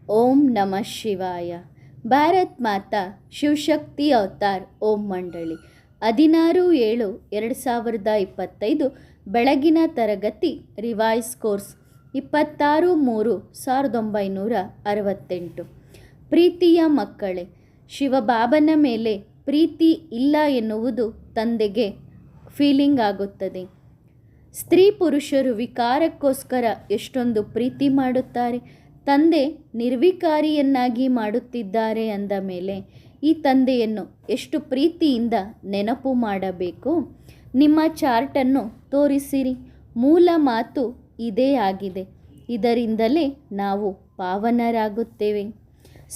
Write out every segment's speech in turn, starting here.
ಓಂ ನಮಃ ಶಿವಾಯ. ಭಾರತ್ ಮಾತಾ ಶಿವಶಕ್ತಿ ಅವತಾರ್ ಓಂ ಮಂಡಳಿ 16/7/2025 ಬೆಳಗಿನ ತರಗತಿ ರಿವೈಸ್ ಕೋರ್ಸ್ 26/3/1968. ಪ್ರೀತಿಯ ಮಕ್ಕಳೇ, ಶಿವಬಾಬನ ಮೇಲೆ ಪ್ರೀತಿ ಇಲ್ಲ ಎನ್ನುವುದು ತಂದೆಗೆ ಫೀಲಿಂಗ್ ಆಗುತ್ತದೆ. ಸ್ತ್ರೀ ಪುರುಷರು ವಿಕಾರಕ್ಕೋಸ್ಕರ ಎಷ್ಟೊಂದು ಪ್ರೀತಿ ಮಾಡುತ್ತಾರೆ. ತಂದೆ ನಿರ್ವಿಕಾರಿಯನ್ನಾಗಿ ಮಾಡುತ್ತಿದ್ದಾರೆ ಅಂದ ಮೇಲೆ ಈ ತಂದೆಯನ್ನು ಎಷ್ಟು ಪ್ರೀತಿಯಿಂದ ನೆನಪು ಮಾಡಬೇಕು. ನಿಮ್ಮ ಚಾರ್ಟನ್ನು ತೋರಿಸಿರಿ. ಮೂಲ ಮಾತು ಇದೇ ಆಗಿದೆ. ಇದರಿಂದಲೇ ನಾವು ಪಾವನರಾಗುತ್ತೇವೆ.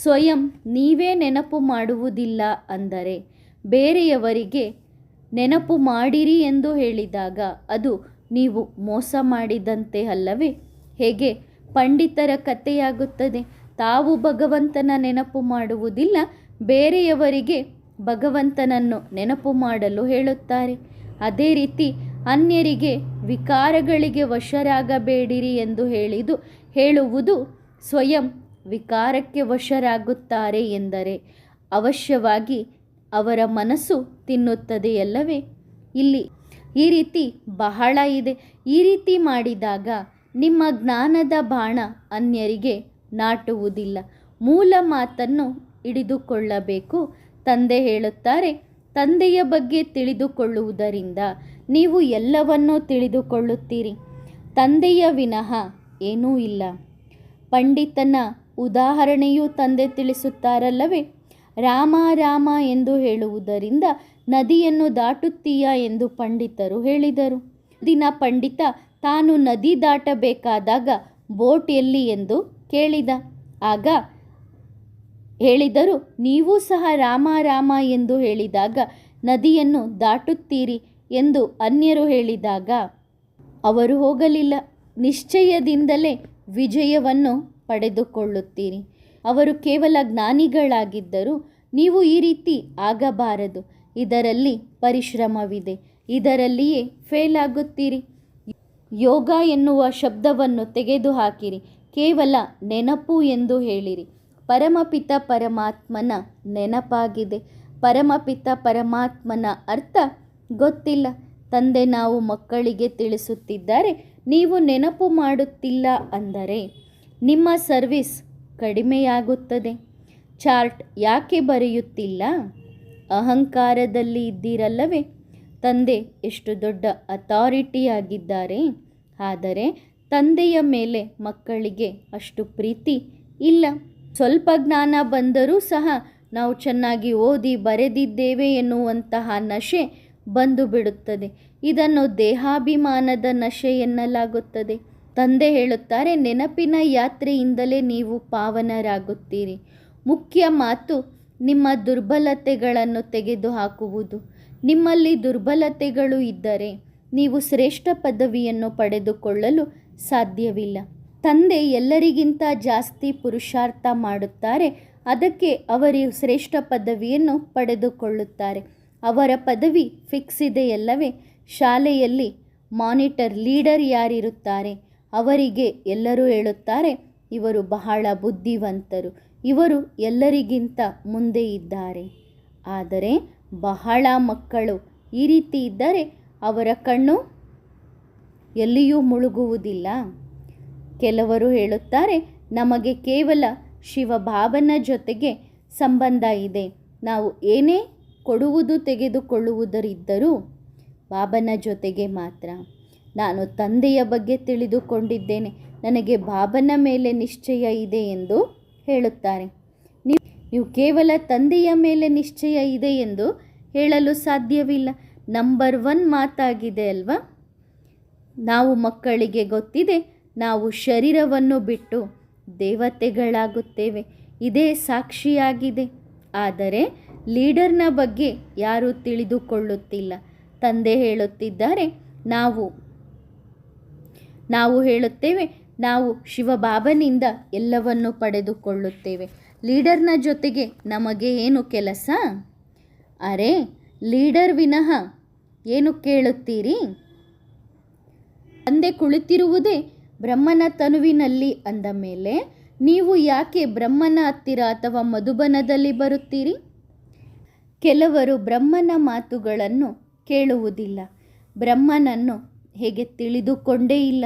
ಸ್ವಯಂ ನೀವೇ ನೆನಪು ಮಾಡುವುದಿಲ್ಲ ಅಂದರೆ ಬೇರೆಯವರಿಗೆ ನೆನಪು ಮಾಡಿರಿ ಎಂದು ಹೇಳಿದಾಗ ಅದು ನೀವು ಮೋಸ ಮಾಡಿದಂತೆ ಅಲ್ಲವೇ? ಹೇಗೆ ಪಂಡಿತರ ಕಥೆಯಾಗುತ್ತದೆ. ತಾವು ಭಗವಂತನ ನೆನಪು ಮಾಡುವುದಿಲ್ಲ, ಬೇರೆಯವರಿಗೆ ಭಗವಂತನನ್ನು ನೆನಪು ಮಾಡಲು ಹೇಳುತ್ತಾರೆ. ಅದೇ ರೀತಿ ಅನ್ಯರಿಗೆ ವಿಕಾರಗಳಿಗೆ ವಶರಾಗಬೇಡಿರಿ ಎಂದು ಹೇಳುವುದು ಸ್ವಯಂ ವಿಕಾರಕ್ಕೆ ವಶರಾಗುತ್ತಾರೆ ಎಂದರೆ ಅವಶ್ಯವಾಗಿ ಅವರ ಮನಸ್ಸು ತಿನ್ನುತ್ತದೆಯಲ್ಲವೇ? ಇಲ್ಲಿ ಈ ರೀತಿ ಬಹಳ ಇದೆ. ಈ ರೀತಿ ಮಾಡಿದಾಗ ನಿಮ್ಮ ಜ್ಞಾನದ ಬಾಣ ಅನ್ಯರಿಗೆ ನಾಟುವುದಿಲ್ಲ. ಮೂಲ ಮಾತನ್ನು ಹಿಡಿದುಕೊಳ್ಳಬೇಕು. ತಂದೆ ಹೇಳುತ್ತಾರೆ, ತಂದೆಯ ಬಗ್ಗೆ ತಿಳಿದುಕೊಳ್ಳುವುದರಿಂದ ನೀವು ಎಲ್ಲವನ್ನೂ ತಿಳಿದುಕೊಳ್ಳುತ್ತೀರಿ. ತಂದೆಯ ವಿನಃ ಏನೂ ಇಲ್ಲ. ಪಂಡಿತನ ಉದಾಹರಣೆಯೂ ತಂದೆ ತಿಳಿಸುತ್ತಾರಲ್ಲವೇ? ರಾಮ ರಾಮ ಎಂದು ಹೇಳುವುದರಿಂದ ನದಿಯನ್ನು ದಾಟುತ್ತೀಯಾ ಎಂದು ಪಂಡಿತರು ಹೇಳಿದರು. ದಿನ ಪಂಡಿತ ತಾನು ನದಿ ದಾಟಬೇಕಾದಾಗ ಬೋಟ್ ಎಲ್ಲಿ ಎಂದು ಕೇಳಿದ. ಆಗ ಹೇಳಿದರು, ನೀವು ಸಹ ರಾಮ ರಾಮ ಎಂದು ಹೇಳಿದಾಗ ನದಿಯನ್ನು ದಾಟುತ್ತೀರಿ ಎಂದು ಅನ್ಯರು ಹೇಳಿದಾಗ ಅವರು ಹೋಗಲಿಲ್ಲ. ನಿಶ್ಚಯದಿಂದಲೇ ವಿಜಯವನ್ನು ಪಡೆದುಕೊಳ್ಳುತ್ತೀರಿ. ಅವರು ಕೇವಲ ಜ್ಞಾನಿಗಳಾಗಿದ್ದರು. ನೀವು ಈ ರೀತಿ ಆಗಬಾರದು. ಇದರಲ್ಲಿ ಪರಿಶ್ರಮವಿದೆ. ಇದರಲ್ಲಿಯೇ ಫೇಲ್ ಆಗುತ್ತೀರಿ. ಯೋಗ ಎನ್ನುವ ಶಬ್ದವನ್ನು ತೆಗೆದುಹಾಕಿರಿ. ಕೇವಲ ನೆನಪು ಎಂದು ಹೇಳಿರಿ. ಪರಮಪಿತ ಪರಮಾತ್ಮನ ನೆನಪಾಗಿದೆ. ಪರಮಪಿತ ಪರಮಾತ್ಮನ ಅರ್ಥ ಗೊತ್ತಿಲ್ಲ. ತಂದೆ ನಾವು ಮಕ್ಕಳಿಗೆ ತಿಳಿಸುತ್ತಿದ್ದಾರೆ, ನೀವು ನೆನಪು ಮಾಡುತ್ತಿಲ್ಲ ಅಂದರೆ ನಿಮ್ಮ ಸರ್ವಿಸ್ ಕಡಿಮೆಯಾಗುತ್ತದೆ. ಚಾರ್ಟ್ ಯಾಕೆ ಬರೆಯುತ್ತಿಲ್ಲ? ಅಹಂಕಾರದಲ್ಲಿ ಇದ್ದೀರಲ್ಲವೇ? ತಂದೆ ಎಷ್ಟು ದೊಡ್ಡ ಅಥಾರಿಟಿ ಆಗಿದ್ದಾರೆ. ಆದರೆ ತಂದೆಯ ಮೇಲೆ ಮಕ್ಕಳಿಗೆ ಅಷ್ಟು ಪ್ರೀತಿ ಇಲ್ಲ. ಸ್ವಲ್ಪ ಜ್ಞಾನ ಬಂದರೂ ಸಹ ನಾವು ಚೆನ್ನಾಗಿ ಓದಿ ಬರೆದಿದ್ದೇವೆ ಎನ್ನುವಂತಹ ನಶೆ ಬಂದು ಬಿಡುತ್ತದೆ. ಇದನ್ನು ದೇಹಾಭಿಮಾನದ ನಶೆ ಎನ್ನಲಾಗುತ್ತದೆ. ತಂದೆ ಹೇಳುತ್ತಾರೆ, ನೆನಪಿನ ಯಾತ್ರೆಯಿಂದಲೇ ನೀವು ಪಾವನರಾಗುತ್ತೀರಿ. ಮುಖ್ಯ ಮಾತು ನಿಮ್ಮ ದುರ್ಬಲತೆಗಳನ್ನು ತೆಗೆದುಹಾಕುವುದು. ನಿಮ್ಮಲ್ಲಿ ದುರ್ಬಲತೆಗಳು ಇದ್ದರೆ ನೀವು ಶ್ರೇಷ್ಠ ಪದವಿಯನ್ನು ಪಡೆದುಕೊಳ್ಳಲು ಸಾಧ್ಯವಿಲ್ಲ. ತಂದೆ ಎಲ್ಲರಿಗಿಂತ ಜಾಸ್ತಿ ಪುರುಷಾರ್ಥ ಮಾಡುತ್ತಾರೆ. ಅದಕ್ಕೆ ಅವರು ಶ್ರೇಷ್ಠ ಪದವಿಯನ್ನು ಪಡೆದುಕೊಳ್ಳುತ್ತಾರೆ. ಅವರ ಪದವಿ ಫಿಕ್ಸ್ ಇದೆಯಲ್ಲವೇ? ಶಾಲೆಯಲ್ಲಿ ಮಾನಿಟರ್ ಲೀಡರ್ ಯಾರಿರುತ್ತಾರೆ ಅವರಿಗೆ ಎಲ್ಲರೂ ಹೇಳುತ್ತಾರೆ, ಇವರು ಬಹಳ ಬುದ್ಧಿವಂತರು, ಇವರು ಎಲ್ಲರಿಗಿಂತ ಮುಂದೆ ಇದ್ದಾರೆ. ಆದರೆ ಬಹಳ ಮಕ್ಕಳು ಈ ರೀತಿ ಇದ್ದರೆ ಅವರ ಕಣ್ಣು ಎಲ್ಲಿಯೂ ಮುಳುಗುವುದಿಲ್ಲ. ಕೆಲವರು ಹೇಳುತ್ತಾರೆ, ನಮಗೆ ಕೇವಲ ಶಿವಬಾಬನ ಜೊತೆಗೆ ಸಂಬಂಧ ಇದೆ. ನಾವು ಏನೇ ಕೊಡುವುದು ತೆಗೆದುಕೊಳ್ಳುವುದರಿದ್ದರೂ ಬಾಬನ ಜೊತೆಗೆ ಮಾತ್ರ. ನಾನು ತಂದೆಯ ಬಗ್ಗೆ ತಿಳಿದುಕೊಂಡಿದ್ದೇನೆ, ನನಗೆ ಬಾಬನ ಮೇಲೆ ನಿಶ್ಚಯ ಇದೆ ಎಂದು ಹೇಳುತ್ತಾರೆ. ನೀವು ಕೇವಲ ತಂದೆಯ ಮೇಲೆ ನಿಶ್ಚಯ ಇದೆ ಎಂದು ಹೇಳಲು ಸಾಧ್ಯವಿಲ್ಲ. ನಂಬರ್ 1 ಮಾತಾಗಿದೆ ಅಲ್ವಾ? ನಾವು ಮಕ್ಕಳಿಗೆ ಗೊತ್ತಿದೆ, ನಾವು ಶರೀರವನ್ನು ಬಿಟ್ಟು ದೇವತೆಗಳಾಗುತ್ತೇವೆ. ಇದೇ ಸಾಕ್ಷಿಯಾಗಿದೆ. ಆದರೆ ಲೀಡರ್ನ ಬಗ್ಗೆ ಯಾರೂ ತಿಳಿದುಕೊಳ್ಳುತ್ತಿಲ್ಲ. ತಂದೆ ಹೇಳುತ್ತಿದ್ದಾರೆ, ನಾವು ಹೇಳುತ್ತೇವೆ, ನಾವು ಶಿವಬಾಬನಿಂದ ಎಲ್ಲವನ್ನು ಪಡೆದುಕೊಳ್ಳುತ್ತೇವೆ. ಲೀಡರ್ನ ಜೊತೆಗೆ ನಮಗೆ ಏನು ಕೆಲಸ? ಅರೆ, ಲೀಡರ್ ವಿನಃ ಏನು ಕೇಳುತ್ತೀರಿ? ತಂದೆ ಕುಳಿತಿರುವುದೇ ಬ್ರಹ್ಮನ ತನುವಿನಲ್ಲಿ ಅಂದ ಮೇಲೆ ನೀವು ಯಾಕೆ ಬ್ರಹ್ಮನ ಹತ್ತಿರ ಅಥವಾ ಮಧುಬನದಲ್ಲಿ ಬರುತ್ತೀರಿ? ಕೆಲವರು ಬ್ರಹ್ಮನ ಮಾತುಗಳನ್ನು ಕೇಳುವುದಿಲ್ಲ, ಬ್ರಹ್ಮನನ್ನು ಹೇಗೆ ತಿಳಿದುಕೊಂಡೇ ಇಲ್ಲ,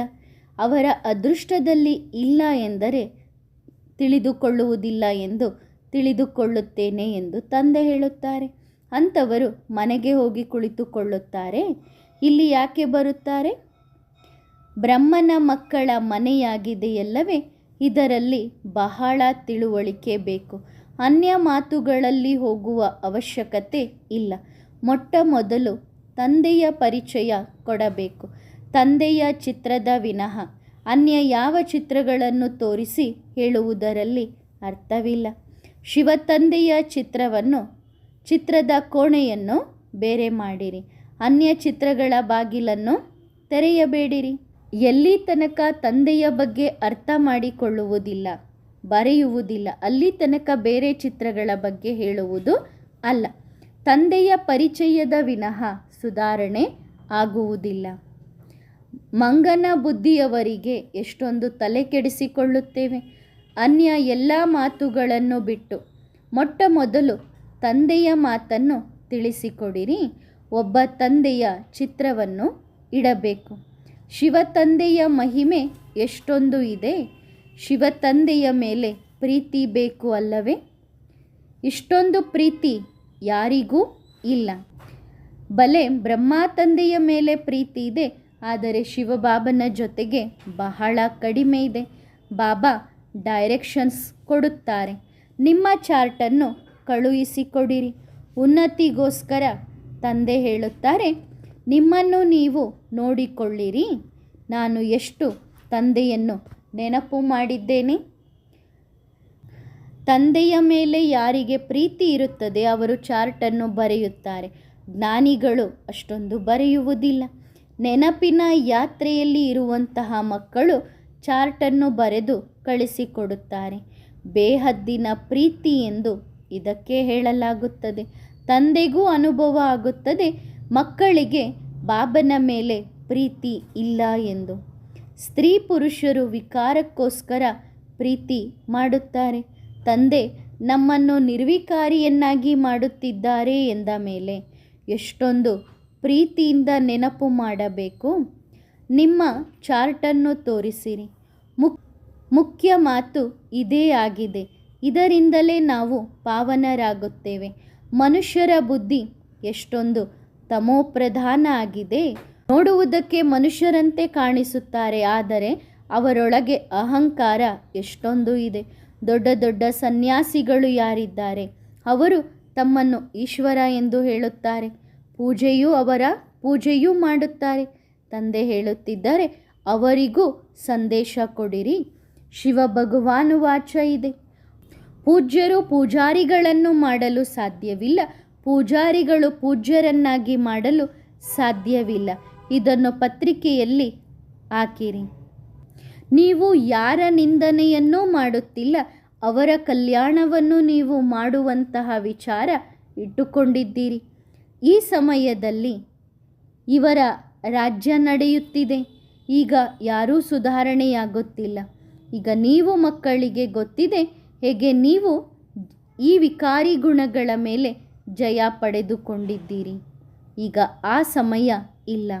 ಅವರ ಅದೃಷ್ಟದಲ್ಲಿ ಇಲ್ಲ ಎಂದರೆ ತಿಳಿದುಕೊಳ್ಳುವುದಿಲ್ಲ ಎಂದು ತಿಳಿದುಕೊಳ್ಳುತ್ತೇನೆ ಎಂದು ತಂದೆ ಹೇಳುತ್ತಾರೆ. ಅಂಥವರು ಮನೆಗೆ ಹೋಗಿ ಕುಳಿತುಕೊಳ್ಳುತ್ತಾರೆ. ಇಲ್ಲಿ ಯಾಕೆ ಬರುತ್ತಾರೆ? ಬ್ರಹ್ಮನ ಮಕ್ಕಳ ಮನೆಯಾಗಿದೆಯಲ್ಲವೇ, ಇದರಲ್ಲಿ ಬಹಳ ತಿಳುವಳಿಕೆ ಬೇಕು. ಅನ್ಯ ಮಾತುಗಳಲ್ಲಿ ಹೋಗುವ ಅವಶ್ಯಕತೆ ಇಲ್ಲ. ಮೊಟ್ಟ ಮೊದಲು ತಂದೆಯ ಪರಿಚಯ ಕೊಡಬೇಕು. ತಂದೆಯ ಚಿತ್ರದ ವಿನಃ ಅನ್ಯ ಯಾವ ಚಿತ್ರಗಳನ್ನು ತೋರಿಸಿ ಹೇಳುವುದರಲ್ಲಿ ಅರ್ಥವಿಲ್ಲ. ಶಿವತಂದೆಯ ಚಿತ್ರದ ಕೋಣೆಯನ್ನು ಬೇರೆ ಮಾಡಿರಿ. ಅನ್ಯ ಚಿತ್ರಗಳ ಬಾಗಿಲನ್ನು ತೆರೆಯಬೇಡಿರಿ. ಎಲ್ಲಿ ತನಕ ತಂದೆಯ ಬಗ್ಗೆ ಅರ್ಥ ಮಾಡಿಕೊಳ್ಳುವುದಿಲ್ಲ, ಬರೆಯುವುದಿಲ್ಲ, ಅಲ್ಲಿ ತನಕ ಬೇರೆ ಚಿತ್ರಗಳ ಬಗ್ಗೆ ಹೇಳುವುದು ಅಲ್ಲ. ತಂದೆಯ ಪರಿಚಯದ ವಿನಃ ಸುಧಾರಣೆ ಆಗುವುದಿಲ್ಲ. ಮಂಗನ ಬುದ್ಧಿಯವರಿಗೆ ಎಷ್ಟೊಂದು ತಲೆ ಕೆಡಿಸಿಕೊಳ್ಳುತ್ತೇವೆ. ಅನ್ಯ ಎಲ್ಲ ಮಾತುಗಳನ್ನು ಬಿಟ್ಟು ಮೊಟ್ಟ ಮೊದಲು ತಂದೆಯ ಮಾತನ್ನು ತಿಳಿಸಿಕೊಡಿರಿ. ಒಬ್ಬ ತಂದೆಯ ಚಿತ್ರವನ್ನು ಇಡಬೇಕು. ಶಿವತಂದೆಯ ಮಹಿಮೆ ಎಷ್ಟೊಂದು ಇದೆ. ಶಿವತಂದೆಯ ಮೇಲೆ ಪ್ರೀತಿ ಬೇಕು ಅಲ್ಲವೇ? ಇಷ್ಟೊಂದು ಪ್ರೀತಿ ಯಾರಿಗೂ ಇಲ್ಲ. ಬಲೆ ಬ್ರಹ್ಮ ತಂದೆಯ ಮೇಲೆ ಪ್ರೀತಿ ಇದೆ, ಆದರೆ ಶಿವಬಾಬನ ಜೊತೆಗೆ ಬಹಳ ಕಡಿಮೆ ಇದೆ. ಬಾಬಾ ಡೈರೆಕ್ಷನ್ಸ್ ಕೊಡುತ್ತಾರೆ. ನಿಮ್ಮ ಚಾರ್ಟನ್ನು ಕಳುಹಿಸಿಕೊಡಿರಿ. ಉನ್ನತಿಗೋಸ್ಕರ ತಂದೆ ಹೇಳುತ್ತಾರೆ, ನಿಮ್ಮನ್ನು ನೀವು ನೋಡಿಕೊಳ್ಳಿರಿ. ನಾನು ಎಷ್ಟು ತಂದೆಯನ್ನು ನೆನಪು ಮಾಡಿದ್ದೇನೆ. ತಂದೆಯ ಮೇಲೆ ಯಾರಿಗೆ ಪ್ರೀತಿ ಇರುತ್ತದೆ ಅವರು ಚಾರ್ಟನ್ನು ಬರೆಯುತ್ತಾರೆ. ಜ್ಞಾನಿಗಳು ಅಷ್ಟೊಂದು ಬರೆಯುವುದಿಲ್ಲ. ನೆನಪಿನ ಯಾತ್ರೆಯಲ್ಲಿ ಇರುವಂತಹ ಮಕ್ಕಳು ಚಾರ್ಟನ್ನು ಬರೆದು ಕಳಿಸಿಕೊಡುತ್ತಾರೆ. ಬೇಹದ್ದಿನ ಪ್ರೀತಿ ಎಂದು ಇದಕ್ಕೆ ಹೇಳಲಾಗುತ್ತದೆ. ತಂದೆಗೂ ಅನುಭವ ಆಗುತ್ತದೆ ಮಕ್ಕಳಿಗೆ ಬಾಬನ ಮೇಲೆ ಪ್ರೀತಿ ಇಲ್ಲ ಎಂದು. ಸ್ತ್ರೀ ಪುರುಷರು ವಿಕಾರಕ್ಕೋಸ್ಕರ ಪ್ರೀತಿ ಮಾಡುತ್ತಾರೆ. ತಂದೆ ನಮ್ಮನ್ನು ನಿರ್ವಿಕಾರಿಯನ್ನಾಗಿ ಮಾಡುತ್ತಿದ್ದಾರೆ ಎಂದ ಮೇಲೆ ಎಷ್ಟೊಂದು ಪ್ರೀತಿಯಿಂದ ನೆನಪು ಮಾಡಬೇಕು. ನಿಮ್ಮ ಚಾರ್ಟನ್ನು ತೋರಿಸಿರಿ. ಮುಖ್ಯ ಮಾತು ಇದೇ ಆಗಿದೆ. ಇದರಿಂದಲೇ ನಾವು ಪಾವನರಾಗುತ್ತೇವೆ. ಮನುಷ್ಯರ ಬುದ್ಧಿ ಎಷ್ಟೊಂದು ತಮೋಪ್ರಧಾನ ಆಗಿದೆ. ನೋಡುವುದಕ್ಕೆ ಮನುಷ್ಯರಂತೆ ಕಾಣಿಸುತ್ತಾರೆ, ಆದರೆ ಅವರೊಳಗೆ ಅಹಂಕಾರ ಎಷ್ಟೊಂದು ಇದೆ. ದೊಡ್ಡ ದೊಡ್ಡ ಸನ್ಯಾಸಿಗಳು ಯಾರಿದ್ದಾರೆ ಅವರು ತಮ್ಮನ್ನು ಈಶ್ವರ ಎಂದು ಹೇಳುತ್ತಾರೆ. ಅವರ ಪೂಜೆಯೂ ಮಾಡುತ್ತಾರೆ. ತಂದೆ ಹೇಳುತ್ತಿದ್ದಾರೆ, ಅವರಿಗೂ ಸಂದೇಶ ಕೊಡಿರಿ. ಶಿವ ಭಗವಾನು ವಾಚ ಇದೆ. ಪೂಜ್ಯರು ಪೂಜಾರಿಗಳನ್ನು ಮಾಡಲು ಸಾಧ್ಯವಿಲ್ಲ, ಪೂಜಾರಿಗಳು ಪೂಜ್ಯರನ್ನಾಗಿ ಮಾಡಲು ಸಾಧ್ಯವಿಲ್ಲ. ಇದನ್ನು ಪತ್ರಿಕೆಯಲ್ಲಿ ಹಾಕಿರಿ. ನೀವು ಯಾರ ನಿಂದನೆಯನ್ನೂ ಮಾಡುತ್ತಿಲ್ಲ, ಅವರ ಕಲ್ಯಾಣವನ್ನು ನೀವು ಮಾಡುವಂತಹ ವಿಚಾರ ಇಟ್ಟುಕೊಂಡಿದ್ದೀರಿ. ಈ ಸಮಯದಲ್ಲಿ ಇವರ ರಾಜ್ಯ ನಡೆಯುತ್ತಿದೆ. ಈಗ ಯಾರೂ ಸುಧಾರಣೆಯಾಗುತ್ತಿಲ್ಲ. ಈಗ ನೀವು ಮಕ್ಕಳಿಗೆ ಗೊತ್ತಿದೆ ಹೇಗೆ ನೀವು ಈ ವಿಕಾರಿ ಗುಣಗಳ ಮೇಲೆ ಜಯ ಪಡೆದುಕೊಂಡಿದ್ದೀರಿ. ಈಗ ಆ ಸಮಯ ಇಲ್ಲ.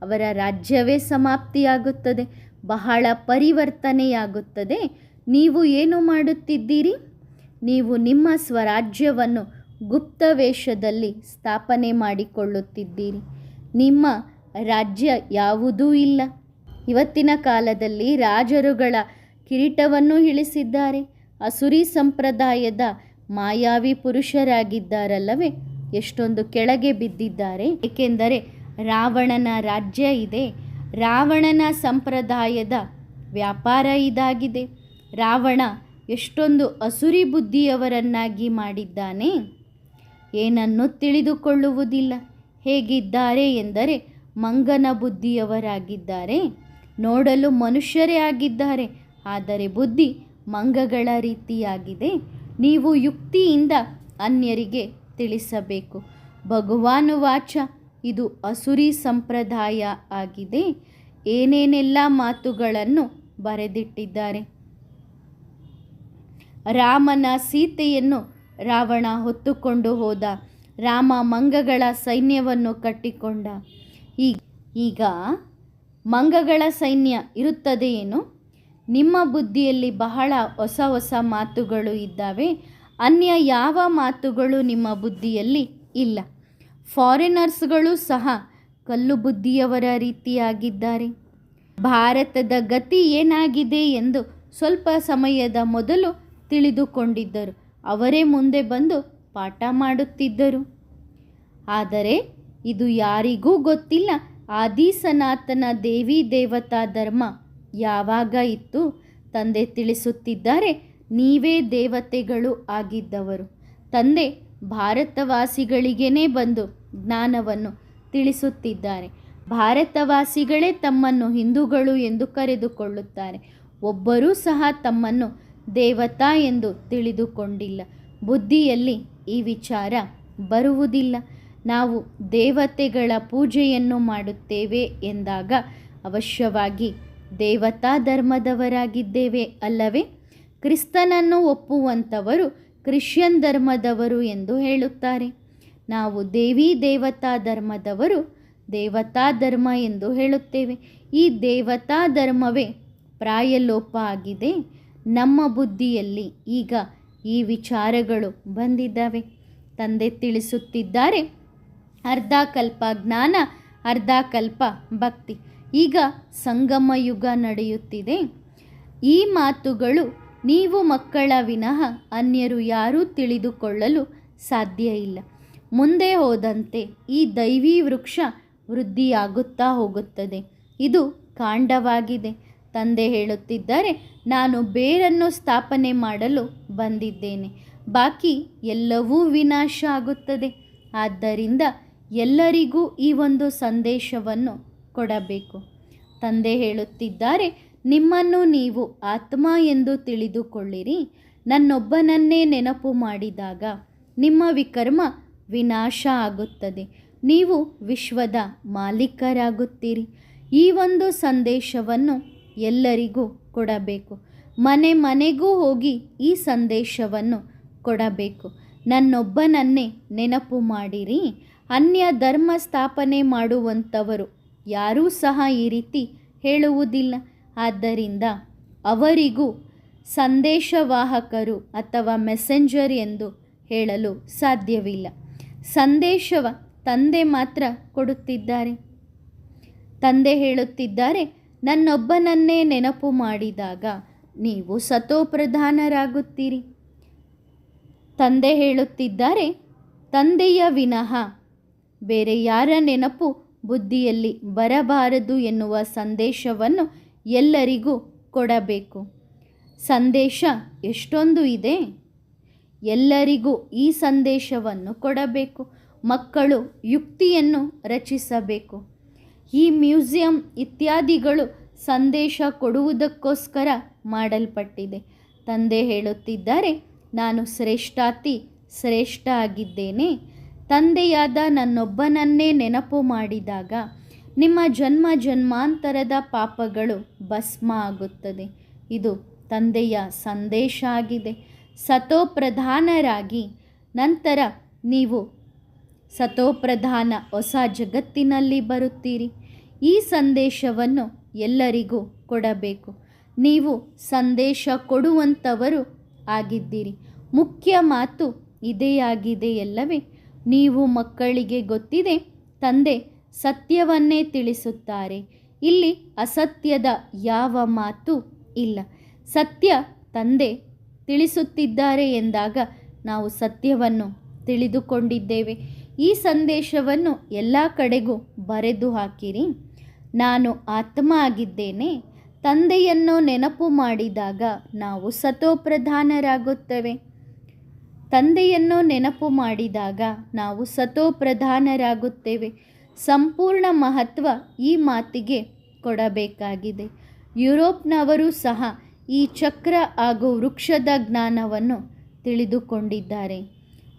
ಅವರ ರಾಜ್ಯವೇ ಸಮಾಪ್ತಿಯಾಗುತ್ತದೆ. ಬಹಳ ಪರಿವರ್ತನೆಯಾಗುತ್ತದೆ. ನೀವು ಏನು ಮಾಡುತ್ತಿದ್ದೀರಿ? ನೀವು ನಿಮ್ಮ ಸ್ವರಾಜ್ಯವನ್ನು ಗುಪ್ತ ವೇಷದಲ್ಲಿ ಸ್ಥಾಪನೆ ಮಾಡಿಕೊಳ್ಳುತ್ತಿದ್ದೀರಿ. ನಿಮ್ಮ ರಾಜ್ಯ ಯಾವುದೂ ಇಲ್ಲ. ಇವತ್ತಿನ ಕಾಲದಲ್ಲಿ ರಾಜರುಗಳ ಕಿರೀಟವನ್ನು ಇಳಿಸಿದ್ದಾರೆ. ಅಸುರಿ ಸಂಪ್ರದಾಯದ ಮಾಯಾವಿ ಪುರುಷರಾಗಿದ್ದಾರಲ್ಲವೇ, ಎಷ್ಟೊಂದು ಕೆಳಗೆ ಬಿದ್ದಿದ್ದಾರೆ. ಏಕೆಂದರೆ ರಾವಣನ ರಾಜ್ಯ ಇದೆ. ರಾವಣನ ಸಂಪ್ರದಾಯದ ವ್ಯಾಪಾರ ಇದಾಗಿದೆ. ರಾವಣ ಎಷ್ಟೊಂದು ಅಸುರಿ ಬುದ್ಧಿಯವರನ್ನಾಗಿ ಮಾಡಿದ್ದಾನೆ. ಏನನ್ನು ತಿಳಿದುಕೊಳ್ಳುವುದಿಲ್ಲ. ಹೇಗಿದ್ದಾರೆ ಎಂದರೆ ಮಂಗನ ಬುದ್ಧಿಯವರಾಗಿದ್ದಾರೆ. ನೋಡಲು ಮನುಷ್ಯರೇ ಆಗಿದ್ದಾರೆ, ಆದರೆ ಬುದ್ಧಿ ಮಂಗಗಳ ರೀತಿಯಾಗಿದೆ. ನೀವು ಯುಕ್ತಿಯಿಂದ ಅನ್ಯರಿಗೆ ತಿಳಿಸಬೇಕು. ಭಗವಾನು ವಾಚ, ಇದು ಅಸುರಿ ಸಂಪ್ರದಾಯ ಆಗಿದೆ. ಏನೇನೆಲ್ಲ ಮಾತುಗಳನ್ನು ಬರೆದಿಟ್ಟಿದ್ದಾರೆ. ರಾಮನ ಸೀತೆಯನ್ನು ರಾವಣ ಹೊತ್ತುಕೊಂಡು ಹೋದ. ರಾಮ ಮಂಗಗಳ ಸೈನ್ಯವನ್ನು ಕಟ್ಟಿಕೊಂಡ. ಈಗ ಮಂಗಗಳ ಸೈನ್ಯ ಇರುತ್ತದೆಯೇನು? ನಿಮ್ಮ ಬುದ್ಧಿಯಲ್ಲಿ ಬಹಳ ಹೊಸ ಹೊಸ ಮಾತುಗಳು ಇದ್ದಾವೆ. ಅನ್ಯ ಯಾವ ಮಾತುಗಳು ನಿಮ್ಮ ಬುದ್ಧಿಯಲ್ಲಿ ಇಲ್ಲ. ಫಾರಿನರ್ಸ್ಗಳು ಸಹ ಕಲ್ಲು ಬುದ್ಧಿಯವರ ರೀತಿಯಾಗಿದ್ದಾರೆ. ಭಾರತದ ಗತಿ ಏನಾಗಿದೆ ಎಂದು ಸ್ವಲ್ಪ ಸಮಯದ ಮೊದಲು ತಿಳಿದುಕೊಂಡಿದ್ದರು. ಅವರೇ ಮುಂದೆ ಬಂದು ಪಾಠ ಮಾಡುತ್ತಿದ್ದರು. ಆದರೆ ಇದು ಯಾರಿಗೂ ಗೊತ್ತಿಲ್ಲ. ಆದಿ ಸನಾತನ ದೇವಿ ದೇವತಾ ಧರ್ಮ ಯಾವಾಗ ಇತ್ತು? ತಂದೆ ತಿಳಿಸುತ್ತಿದ್ದಾರೆ, ನೀವೇ ದೇವತೆಗಳು ಆಗಿದ್ದವರು. ತಂದೆ ಭಾರತವಾಸಿಗಳಿಗೇ ಬಂದು ಜ್ಞಾನವನ್ನು ತಿಳಿಸುತ್ತಿದ್ದಾರೆ. ಭಾರತವಾಸಿಗಳೇ ತಮ್ಮನ್ನು ಹಿಂದೂಗಳು ಎಂದು ಕರೆದುಕೊಳ್ಳುತ್ತಾರೆ. ಒಬ್ಬರೂ ಸಹ ತಮ್ಮನ್ನು ದೇವತಾ ಎಂದು ತಿಳಿದುಕೊಂಡಿಲ್ಲ. ಬುದ್ಧಿಯಲ್ಲಿ ಈ ವಿಚಾರ ಬರುವುದಿಲ್ಲ. ನಾವು ದೇವತೆಗಳ ಪೂಜೆಯನ್ನು ಮಾಡುತ್ತೇವೆ ಎಂದಾಗ ಅವಶ್ಯವಾಗಿ ದೇವತಾ ಧರ್ಮದವರಾಗಿದ್ದೇವೆ ಅಲ್ಲವೇ? ಕ್ರಿಸ್ತನನ್ನು ಒಪ್ಪುವಂಥವರು ಕ್ರಿಶ್ಚಿಯನ್ ಧರ್ಮದವರು ಎಂದು ಹೇಳುತ್ತಾರೆ. ನಾವು ದೇವಿ ದೇವತಾ ಧರ್ಮದವರು ದೇವತಾ ಧರ್ಮ ಎಂದು ಹೇಳುತ್ತೇವೆ. ಈ ದೇವತಾ ಧರ್ಮವೇ ಪ್ರಾಯಲೋಪ ಆಗಿದೆ. ನಮ್ಮ ಬುದ್ಧಿಯಲ್ಲಿ ಈಗ ಈ ವಿಚಾರಗಳು ಬಂದಿದ್ದಾವೆ. ತಂದೆ ತಿಳಿಸುತ್ತಿದ್ದಾರೆ, ಅರ್ಧ ಕಲ್ಪ ಜ್ಞಾನ, ಅರ್ಧ ಕಲ್ಪ ಭಕ್ತಿ. ಈಗ ಸಂಗಮ ಯುಗ ನಡೆಯುತ್ತಿದೆ. ಈ ಮಾತುಗಳು ನೀವು ಮಕ್ಕಳ ವಿನಃ ಅನ್ಯರು ಯಾರೂ ತಿಳಿದುಕೊಳ್ಳಲು ಸಾಧ್ಯ ಇಲ್ಲ. ಮುಂದೆ ಹೋದಂತೆ ಈ ದೈವಿ ವೃಕ್ಷ ವೃದ್ಧಿಯಾಗುತ್ತಾ ಹೋಗುತ್ತದೆ. ಇದು ಕಾಂಡವಾಗಿದೆ. ತಂದೆ ಹೇಳುತ್ತಿದ್ದಾರೆ, ನಾನು ಬೇರನ್ನು ಸ್ಥಾಪನೆ ಮಾಡಲು ಬಂದಿದ್ದೇನೆ. ಬಾಕಿ ಎಲ್ಲವೂ ವಿನಾಶ ಆಗುತ್ತದೆ. ಆದ್ದರಿಂದ ಎಲ್ಲರಿಗೂ ಈ ಒಂದು ಸಂದೇಶವನ್ನು ಕೊಡಬೇಕು. ತಂದೆ ಹೇಳುತ್ತಿದ್ದಾರೆ, ನಿಮ್ಮನ್ನು ನೀವು ಆತ್ಮ ಎಂದು ತಿಳಿದುಕೊಳ್ಳಿರಿ. ನನ್ನೊಬ್ಬನನ್ನೇ ನೆನಪು ಮಾಡಿದಾಗ ನಿಮ್ಮ ವಿಕರ್ಮ ವಿನಾಶ ಆಗುತ್ತದೆ. ನೀವು ವಿಶ್ವದ ಮಾಲೀಕರಾಗುತ್ತೀರಿ. ಈ ಒಂದು ಸಂದೇಶವನ್ನು ಎಲ್ಲರಿಗೂ ಕೊಡಬೇಕು. ಮನೆ ಮನೆಗೂ ಹೋಗಿ ಈ ಸಂದೇಶವನ್ನು ಕೊಡಬೇಕು. ನನ್ನೊಬ್ಬನನ್ನೇ ನೆನಪು ಮಾಡಿರಿ. ಅನ್ಯ ಧರ್ಮ ಸ್ಥಾಪನೆ ಮಾಡುವಂಥವರು ಯಾರೂ ಸಹ ಈ ರೀತಿ ಹೇಳುವುದಿಲ್ಲ. ಆದ್ದರಿಂದ ಅವರಿಗೂ ಸಂದೇಶವಾಹಕರು ಅಥವಾ ಮೆಸೆಂಜರ್ ಎಂದು ಹೇಳಲು ಸಾಧ್ಯವಿಲ್ಲ. ಸಂದೇಶವ ತಂದೆ ಮಾತ್ರ ಕೊಡುತ್ತಿದ್ದಾರೆ. ತಂದೆ ಹೇಳುತ್ತಿದ್ದಾರೆ, ನನ್ನೊಬ್ಬನನ್ನೇ ನೆನಪು ಮಾಡಿದಾಗ ನೀವು ಸತೋಪ್ರಧಾನರಾಗುತ್ತೀರಿ. ತಂದೆ ಹೇಳುತ್ತಿದ್ದಾರೆ, ತಂದೆಯ ವಿನಃ ಬೇರೆ ಯಾರ ನೆನಪು ಬುದ್ಧಿಯಲ್ಲಿ ಬರಬಾರದು ಎನ್ನುವ ಸಂದೇಶವನ್ನು ಎಲ್ಲರಿಗೂ ಕೊಡಬೇಕು. ಸಂದೇಶ ಎಷ್ಟೊಂದು ಇದೆ. ಎಲ್ಲರಿಗೂ ಈ ಸಂದೇಶವನ್ನು ಕೊಡಬೇಕು. ಮಕ್ಕಳು ಯುಕ್ತಿಯನ್ನು ರಚಿಸಬೇಕು. ಈ ಮ್ಯೂಸಿಯಂ ಇತ್ಯಾದಿಗಳು ಸಂದೇಶ ಕೊಡುವುದಕ್ಕೋಸ್ಕರ ಮಾಡಲ್ಪಟ್ಟಿದೆ. ತಂದೆ ಹೇಳುತ್ತಿದ್ದಾರೆ, ನಾನು ಶ್ರೇಷ್ಠಾತಿ ಶ್ರೇಷ್ಠ ಆಗಿದ್ದೇನೆ. ತಂದೆಯಾದ ನನ್ನೊಬ್ಬನನ್ನೇ ನೆನಪು ಮಾಡಿದಾಗ ನಿಮ್ಮ ಜನ್ಮ ಜನ್ಮಾಂತರದ ಪಾಪಗಳು ಭಸ್ಮ ಆಗುತ್ತದೆ. ಇದು ತಂದೆಯ ಸಂದೇಶ ಆಗಿದೆ. ಸತೋಪ್ರಧಾನರಾಗಿ ನಂತರ ನೀವು ಸತೋಪ್ರಧಾನ ಹೊಸ ಜಗತ್ತಿನಲ್ಲಿ ಬರುತ್ತೀರಿ. ಈ ಸಂದೇಶವನ್ನು ಎಲ್ಲರಿಗೂ ಕೊಡಬೇಕು. ನೀವು ಸಂದೇಶ ಕೊಡುವಂಥವರು ಆಗಿದ್ದೀರಿ. ಮುಖ್ಯ ಮಾತು ಇದೇ ಆಗಿದೆಯಲ್ಲವೇ? ನೀವು ಮಕ್ಕಳಿಗೆ ಗೊತ್ತಿದೆ, ತಂದೆ ಸತ್ಯವನ್ನೇ ತಿಳಿಸುತ್ತಾರೆ. ಇಲ್ಲಿ ಅಸತ್ಯದ ಯಾವ ಮಾತು ಇಲ್ಲ. ಸತ್ಯ ತಂದೆ ತಿಳಿಸುತ್ತಿದ್ದಾರೆ ಎಂದಾಗ ನಾವು ಸತ್ಯವನ್ನು ತಿಳಿದುಕೊಂಡಿದ್ದೇವೆ. ಈ ಸಂದೇಶವನ್ನು ಎಲ್ಲ ಕಡೆಗೂ ಬರೆದು ಹಾಕಿರಿ. ನಾನು ಆತ್ಮ ಆಗಿದ್ದೇನೆ. ತಂದೆಯನ್ನು ನೆನಪು ಮಾಡಿದಾಗ ನಾವು ಸತೋಪ್ರಧಾನರಾಗುತ್ತೇವೆ. ತಂದೆಯನ್ನು ನೆನಪು ಮಾಡಿದಾಗ ನಾವು ಸತೋಪ್ರಧಾನರಾಗುತ್ತೇವೆ. ಸಂಪೂರ್ಣ ಮಹತ್ವ ಈ ಮಾತಿಗೆ ಕೊಡಬೇಕಾಗಿದೆ. ಯುರೋಪ್ನವರು ಸಹ ಈ ಚಕ್ರ ಹಾಗೂ ವೃಕ್ಷದ ಜ್ಞಾನವನ್ನು ತಿಳಿದುಕೊಂಡಿದ್ದಾರೆ.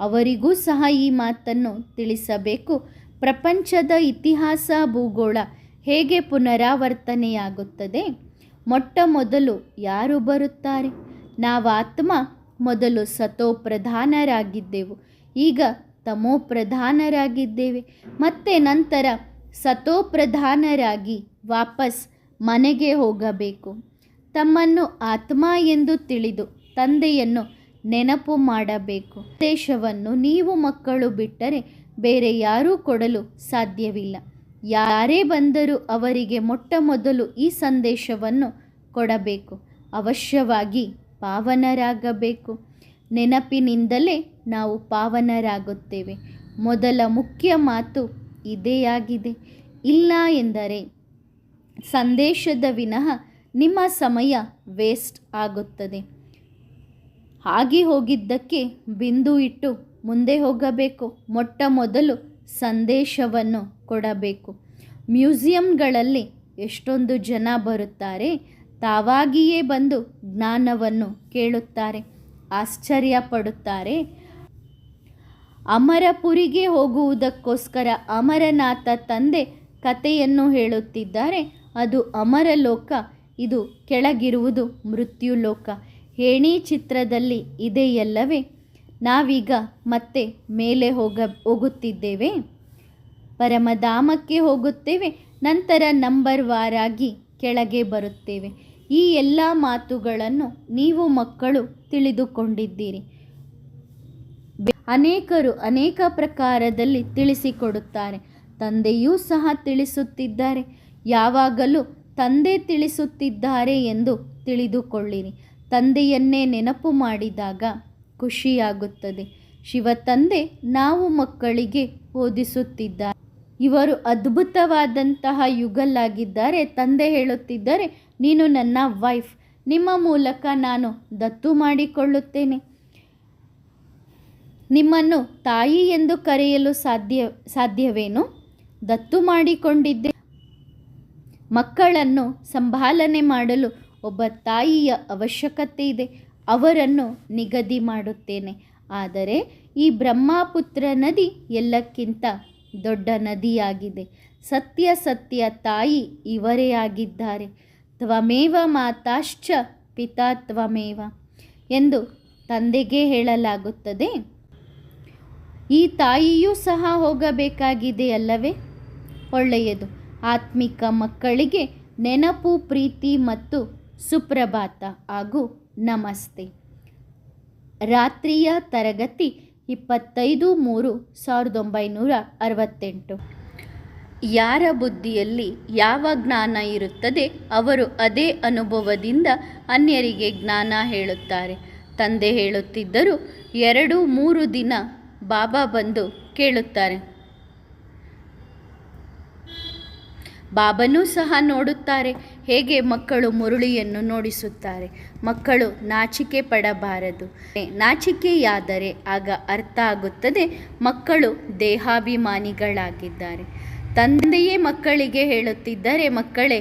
ಅವರಿಗೂ ಸಹ ಈ ಮಾತನ್ನು ತಿಳಿಸಬೇಕು. ಪ್ರಪಂಚದ ಇತಿಹಾಸ ಭೂಗೋಳ ಹೇಗೆ ಪುನರಾವರ್ತನೆಯಾಗುತ್ತದೆ? ಮೊಟ್ಟ ಮೊದಲು ಯಾರು ಬರುತ್ತಾರೆ? ನಾವು ಆತ್ಮ ಮೊದಲು ಸತೋ ಪ್ರಧಾನರಾಗಿದ್ದೆವು, ಈಗ ತಮೋ ಪ್ರಧಾನರಾಗಿದ್ದೇವೆ. ಮತ್ತೆ ನಂತರ ಸತೋ ಪ್ರಧಾನರಾಗಿ ವಾಪಸ್ ಮನೆಗೆ ಹೋಗಬೇಕು. ತಮ್ಮನ್ನು ಆತ್ಮ ಎಂದು ತಿಳಿದು ತಂದೆಯನ್ನು ನೆನಪು ಮಾಡಬೇಕು. ಸಂದೇಶವನ್ನು ನೀವು ಮಕ್ಕಳು ಬಿಟ್ಟರೆ ಬೇರೆ ಯಾರೂ ಕೊಡಲು ಸಾಧ್ಯವಿಲ್ಲ. ಯಾರೇ ಬಂದರೂ ಅವರಿಗೆ ಮೊಟ್ಟ ಮೊದಲು ಈ ಸಂದೇಶವನ್ನು ಕೊಡಬೇಕು. ಅವಶ್ಯವಾಗಿ ಪಾವನರಾಗಬೇಕು. ನೆನಪಿನಿಂದಲೇ ನಾವು ಪಾವನರಾಗುತ್ತೇವೆ. ಮೊದಲ ಮುಖ್ಯ ಮಾತು ಇದೇ ಆಗಿದೆ. ಇಲ್ಲ ಎಂದರೆ ಸಂದೇಶದ ವಿನಃ ನಿಮ್ಮ ಸಮಯ ವೇಸ್ಟ್ ಆಗುತ್ತದೆ. ಆಗಿ ಹೋಗಿದ್ದಕ್ಕೆ ಬಿಂದು ಇಟ್ಟು ಮುಂದೆ ಹೋಗಬೇಕು. ಮೊಟ್ಟ ಮೊದಲು ಸಂದೇಶವನ್ನು ಕೊಡಬೇಕು. ಮ್ಯೂಸಿಯಂಗಳಲ್ಲಿ ಎಷ್ಟೊಂದು ಜನ ಬರುತ್ತಾರೆ, ತಾವಾಗಿಯೇ ಬಂದು ಜ್ಞಾನವನ್ನು ಕೇಳುತ್ತಾರೆ, ಆಶ್ಚರ್ಯ ಪಡುತ್ತಾರೆ. ಅಮರಪುರಿಗೆ ಹೋಗುವುದಕ್ಕೋಸ್ಕರ ಅಮರನಾಥ ತಂದೆ ಕಥೆಯನ್ನು ಹೇಳುತ್ತಿದ್ದಾರೆ. ಅದು ಅಮರಲೋಕ, ಇದು ಕೆಳಗಿರುವುದು ಮೃತ್ಯುಲೋಕ. ಏಣಿ ಚಿತ್ರದಲ್ಲಿ ಇದೆಯಲ್ಲವೇ? ನಾವೀಗ ಮತ್ತೆ ಮೇಲೆ ಹೋಗುತ್ತಿದ್ದೇವೆ, ಪರಮಧಾಮಕ್ಕೆ ಹೋಗುತ್ತೇವೆ. ನಂತರ ನಂಬರ್ ವಾರಾಗಿ ಕೆಳಗೆ ಬರುತ್ತೇವೆ. ಈ ಎಲ್ಲ ಮಾತುಗಳನ್ನು ನೀವು ಮಕ್ಕಳು ತಿಳಿದುಕೊಂಡಿದ್ದೀರಿ. ಅನೇಕರು ಅನೇಕ ಪ್ರಕಾರದಲ್ಲಿ ತಿಳಿಸಿಕೊಡುತ್ತಾರೆ. ತಂದೆಯೂ ಸಹ ತಿಳಿಸುತ್ತಿದ್ದಾರೆ. ಯಾವಾಗಲೂ ತಂದೆ ತಿಳಿಸುತ್ತಿದ್ದಾರೆ ಎಂದು ತಿಳಿದುಕೊಳ್ಳಿರಿ. ತಂದೆಯನ್ನೇ ನೆನಪು ಮಾಡಿದಾಗ ಖುಷಿಯಾಗುತ್ತದೆ. ಶಿವ ತಂದೆ ನಾವು ಮಕ್ಕಳಿಗೆ ಓದಿಸುತ್ತಿದ್ದಾರೆ. ಇವರು ಅದ್ಭುತವಾದಂತಹ ಯುಗಲಾಗಿದ್ದಾರೆ. ತಂದೆ ಹೇಳುತ್ತಿದ್ದಾರೆ, ನೀನು ನನ್ನ ವೈಫ್, ನಿಮ್ಮ ಮೂಲಕ ನಾನು ದತ್ತು ಮಾಡಿಕೊಳ್ಳುತ್ತೇನೆ. ನಿಮ್ಮನ್ನು ತಾಯಿ ಎಂದು ಕರೆಯಲು ಸಾಧ್ಯವೇನು? ದತ್ತು ಮಾಡಿಕೊಂಡಿದ್ದೆ. ಮಕ್ಕಳನ್ನು ಸಂಭಾಲನೆ ಮಾಡಲು ಒಬ್ಬ ತಾಯಿಯ ಅವಶ್ಯಕತೆ ಇದೆ. ಅವರನ್ನು ನಿಗದಿ ಮಾಡುತ್ತೇನೆ. ಆದರೆ ಈ ಬ್ರಹ್ಮಪುತ್ರ ನದಿ ಎಲ್ಲಕ್ಕಿಂತ ದೊಡ್ಡ ನದಿಯಾಗಿದೆ. ಸತ್ಯ ಸತ್ಯ ತಾಯಿ ಇವರೇ ಆಗಿದ್ದಾರೆ. ತ್ವಮೇವ ಮಾತಾಶ್ಚ ಪಿತಾ ತ್ವಮೇವ ಎಂದು ತಂದೆಗೆ ಹೇಳಲಾಗುತ್ತದೆ. ಈ ತಾಯಿಯೂ ಸಹ ಹೋಗಬೇಕಾಗಿದೆ ಅಲ್ಲವೇ? ಒಳ್ಳೆಯದು. ಆತ್ಮಿಕ ಮಕ್ಕಳಿಗೆ ನೆನಪು, ಪ್ರೀತಿ ಮತ್ತು ಸುಪ್ರಭಾತ ಹಾಗೂ ನಮಸ್ತೆ. ರಾತ್ರಿಯ ತರಗತಿ 25/3/1968. ಯಾರ ಬುದ್ಧಿಯಲ್ಲಿ ಯಾವ ಜ್ಞಾನ ಇರುತ್ತದೆ ಅವರು ಅದೇ ಅನುಭವದಿಂದ ಅನ್ಯರಿಗೆ ಜ್ಞಾನ ಹೇಳುತ್ತಾರೆ. ತಂದೆ ಹೇಳುತ್ತಿದ್ದರು, 2-3 ದಿನ ಬಾಬಾ ಬಂದು ಕೇಳುತ್ತಾರೆ. ಬಾಬನೂ ಸಹ ನೋಡುತ್ತಾರೆ ಹೇಗೆ ಮಕ್ಕಳು ಮುರುಳಿಯನ್ನು ನುಡಿಸುತ್ತಾರೆ. ಮಕ್ಕಳು ನಾಚಿಕೆ ಪಡಬಾರದು. ನಾಚಿಕೆಯಾದರೆ ಆಗ ಅರ್ಥ ಆಗುತ್ತದೆ ಮಕ್ಕಳು ದೇಹಾಭಿಮಾನಿಗಳಾಗಿದ್ದಾರೆ. ತಂದೆಯೇ ಮಕ್ಕಳಿಗೆ ಹೇಳುತ್ತಿದ್ದಾರೆ, ಮಕ್ಕಳೇ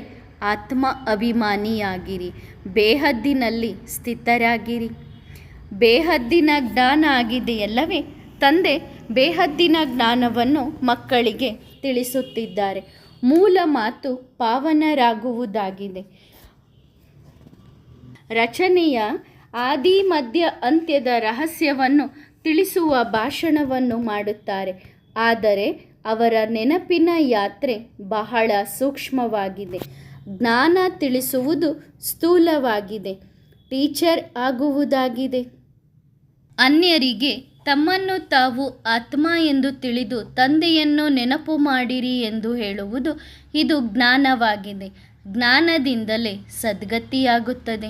ಆತ್ಮ ಅಭಿಮಾನಿಯಾಗಿರಿ, ಬೇಹದ್ದಿನಲ್ಲಿ ಸ್ಥಿತರಾಗಿರಿ. ಬೇಹದ್ದಿನ ಜ್ಞಾನ ಆಗಿದೆಯಲ್ಲವೇ? ತಂದೆ ಬೇಹದ್ದಿನ ಜ್ಞಾನವನ್ನು ಮಕ್ಕಳಿಗೆ ತಿಳಿಸುತ್ತಿದ್ದಾರೆ. ಮೂಲ ಮಾತು ಪಾವನರಾಗುವುದಾಗಿದೆ. ರಚನೆಯ ಆದಿ ಮಧ್ಯ ಅಂತ್ಯದ ರಹಸ್ಯವನ್ನು ತಿಳಿಸುವ ಭಾಷಣವನ್ನು ಮಾಡುತ್ತಾರೆ. ಆದರೆ ಅವರ ನೆನಪಿನ ಯಾತ್ರೆ ಬಹಳ ಸೂಕ್ಷ್ಮವಾಗಿದೆ. ಜ್ಞಾನ ತಿಳಿಸುವುದು ಸ್ಥೂಲವಾಗಿದೆ. ಟೀಚರ್ ಆಗುವುದಾಗಿದೆ. ಅನ್ಯರಿಗೆ ತಮ್ಮನ್ನು ತಾವು ಆತ್ಮ ಎಂದು ತಿಳಿದು ತಂದೆಯನ್ನು ನೆನಪು ಮಾಡಿರಿ ಎಂದು ಹೇಳುವುದು ಇದು ಜ್ಞಾನವಾಗಿದೆ. ಜ್ಞಾನದಿಂದಲೇ ಸದ್ಗತಿಯಾಗುತ್ತದೆ.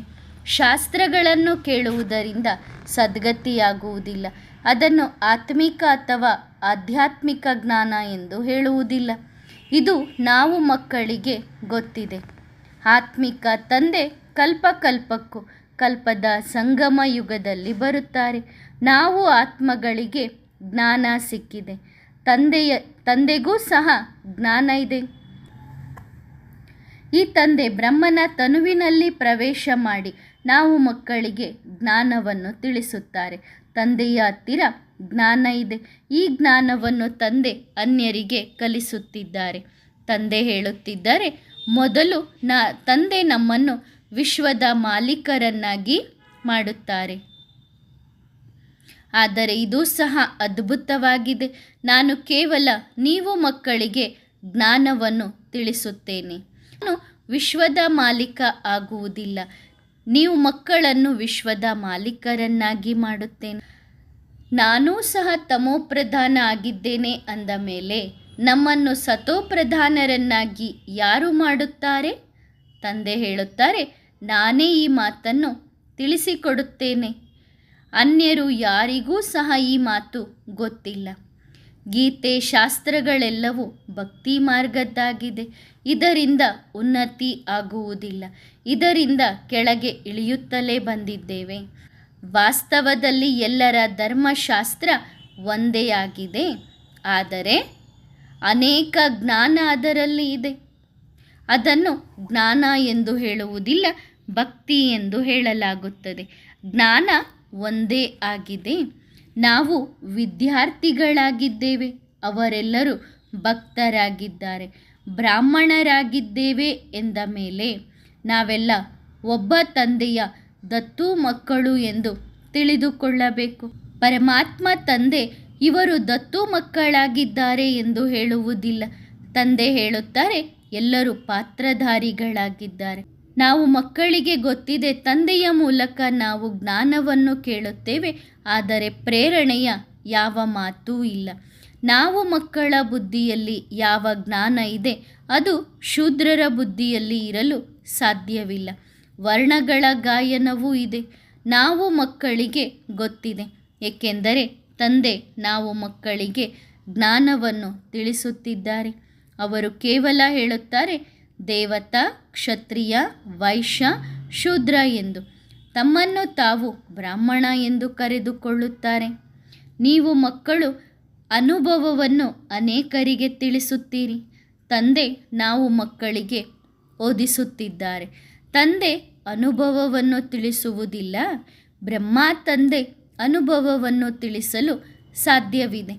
ಶಾಸ್ತ್ರಗಳನ್ನು ಕೇಳುವುದರಿಂದ ಸದ್ಗತಿಯಾಗುವುದಿಲ್ಲ. ಅದನ್ನು ಆತ್ಮಿಕ ಅಥವಾ ಆಧ್ಯಾತ್ಮಿಕ ಜ್ಞಾನ ಎಂದು ಹೇಳುವುದಿಲ್ಲ. ಇದು ನಾವು ಮಕ್ಕಳಿಗೆ ಗೊತ್ತಿದೆ. ಆತ್ಮಿಕ ತಂದೆ ಕಲ್ಪಕಲ್ಪಕ್ಕೂ ಕಲ್ಪದ ಸಂಗಮ ಯುಗದಲ್ಲಿ ಬರುತ್ತಾರೆ. ನಾವು ಆತ್ಮಗಳಿಗೆ ಜ್ಞಾನ ಸಿಕ್ಕಿದೆ. ತಂದೆಗೂ ಸಹ ಜ್ಞಾನ ಇದೆ. ಈ ತಂದೆ ಬ್ರಹ್ಮನ ತನುವಿನಲ್ಲಿ ಪ್ರವೇಶ ಮಾಡಿ ನಾವು ಮಕ್ಕಳಿಗೆ ಜ್ಞಾನವನ್ನು ತಿಳಿಸುತ್ತಾರೆ. ತಂದೆಯ ಹತ್ತಿರ ಜ್ಞಾನ ಇದೆ. ಈ ಜ್ಞಾನವನ್ನು ತಂದೆ ಅನ್ಯರಿಗೆ ಕಲಿಸುತ್ತಿದ್ದಾರೆ. ತಂದೆ ಹೇಳುತ್ತಿದ್ದಾರೆ, ಮೊದಲು ತಂದೆ ನಮ್ಮನ್ನು ವಿಶ್ವದ ಮಾಲೀಕರನ್ನಾಗಿ ಮಾಡುತ್ತಾರೆ. ಆದರೆ ಇದು ಸಹ ಅದ್ಭುತವಾಗಿದೆ. ನಾನು ಕೇವಲ ನೀವು ಮಕ್ಕಳಿಗೆ ಜ್ಞಾನವನ್ನು ತಿಳಿಸುತ್ತೇನೆ. ನಾನು ವಿಶ್ವದ ಮಾಲೀಕ ಆಗುವುದಿಲ್ಲ, ನೀವು ಮಕ್ಕಳನ್ನು ವಿಶ್ವದ ಮಾಲೀಕರನ್ನಾಗಿ ಮಾಡುತ್ತೇನೆ. ನಾನೂ ಸಹ ತಮೋಪ್ರಧಾನ ಆಗಿದ್ದೇನೆ ಅಂದ ಮೇಲೆ ನಮ್ಮನ್ನು ಸತೋಪ್ರಧಾನರನ್ನಾಗಿ ಯಾರು ಮಾಡುತ್ತಾರೆ? ತಂದೆ ಹೇಳುತ್ತಾರೆ, ನಾನೇ ಈ ಮಾತನ್ನು ತಿಳಿಸಿಕೊಡುತ್ತೇನೆ. ಅನ್ಯರು ಯಾರಿಗೂ ಸಹ ಈ ಮಾತು ಗೊತ್ತಿಲ್ಲ. ಗೀತೆ ಶಾಸ್ತ್ರಗಳೆಲ್ಲವೂ ಭಕ್ತಿ ಮಾರ್ಗದ್ದಾಗಿದೆ. ಇದರಿಂದ ಉನ್ನತಿ ಆಗುವುದಿಲ್ಲ, ಇದರಿಂದ ಕೆಳಗೆ ಇಳಿಯುತ್ತಲೇ ಬಂದಿದ್ದೇವೆ. ವಾಸ್ತವದಲ್ಲಿ ಎಲ್ಲರ ಧರ್ಮಶಾಸ್ತ್ರ ಒಂದೇ ಆಗಿದೆ, ಆದರೆ ಅನೇಕ ಜ್ಞಾನ ಅದರಲ್ಲಿ ಇದೆ. ಅದನ್ನು ಜ್ಞಾನ ಎಂದು ಹೇಳುವುದಿಲ್ಲ, ಭಕ್ತಿ ಎಂದು ಹೇಳಲಾಗುತ್ತದೆ. ಜ್ಞಾನ ಒಂದೇ ಆಗಿದೆ. ನಾವು ವಿದ್ಯಾರ್ಥಿಗಳಾಗಿದ್ದೇವೆ, ಅವರೆಲ್ಲರೂ ಭಕ್ತರಾಗಿದ್ದಾರೆ. ಬ್ರಾಹ್ಮಣರಾಗಿದ್ದೇವೆ ಎಂದ ಮೇಲೆ ನಾವೆಲ್ಲ ಒಬ್ಬ ತಂದೆಯ ದತ್ತು ಮಕ್ಕಳು ಎಂದು ತಿಳಿದುಕೊಳ್ಳಬೇಕು. ಪರಮಾತ್ಮ ತಂದೆ ಇವರು ದತ್ತು ಮಕ್ಕಳಾಗಿದ್ದಾರೆ ಎಂದು ಹೇಳುವುದಿಲ್ಲ. ತಂದೆ ಹೇಳುತ್ತಾರೆ, ಎಲ್ಲರೂ ಪಾತ್ರಧಾರಿಗಳಾಗಿದ್ದಾರೆ. ನಾವು ಮಕ್ಕಳಿಗೆ ಗೊತ್ತಿದೆ, ತಂದೆಯ ಮೂಲಕ ನಾವು ಜ್ಞಾನವನ್ನು ಕೇಳುತ್ತೇವೆ, ಆದರೆ ಪ್ರೇರಣೆಯ ಯಾವ ಮಾತೂ ಇಲ್ಲ. ನಾವು ಮಕ್ಕಳ ಬುದ್ಧಿಯಲ್ಲಿ ಯಾವ ಜ್ಞಾನ ಇದೆ ಅದು ಶೂದ್ರರ ಬುದ್ಧಿಯಲ್ಲಿ ಇರಲು ಸಾಧ್ಯವಿಲ್ಲ. ವರ್ಣಗಳ ಗಾಯನವೂ ಇದೆ. ನಾವು ಮಕ್ಕಳಿಗೆ ಗೊತ್ತಿದೆ, ಏಕೆಂದರೆ ತಂದೆ ನಾವು ಮಕ್ಕಳಿಗೆ ಜ್ಞಾನವನ್ನು ತಿಳಿಸುತ್ತಿದ್ದಾರೆ. ಅವರು ಕೇವಲ ಹೇಳುತ್ತಾರೆ ದೇವತಾ, ಕ್ಷತ್ರಿಯ, ವೈಶ್ಯ, ಶೂದ್ರ ಎಂದು. ತಮ್ಮನ್ನು ತಾವು ಬ್ರಾಹ್ಮಣ ಎಂದು ಕರೆದುಕೊಳ್ಳುತ್ತಾರೆ. ನೀವು ಮಕ್ಕಳು ಅನುಭವವನ್ನು ಅನೇಕರಿಗೆ ತಿಳಿಸುತ್ತೀರಿ. ತಂದೆ ನಾವು ಮಕ್ಕಳಿಗೆ ಓದಿಸುತ್ತಿದ್ದಾರೆ. ತಂದೆ ಅನುಭವವನ್ನು ತಿಳಿಸುವುದಿಲ್ಲ. ಬ್ರಹ್ಮ ತಂದೆ ಅನುಭವವನ್ನು ತಿಳಿಸಲು ಸಾಧ್ಯವಿದೆ.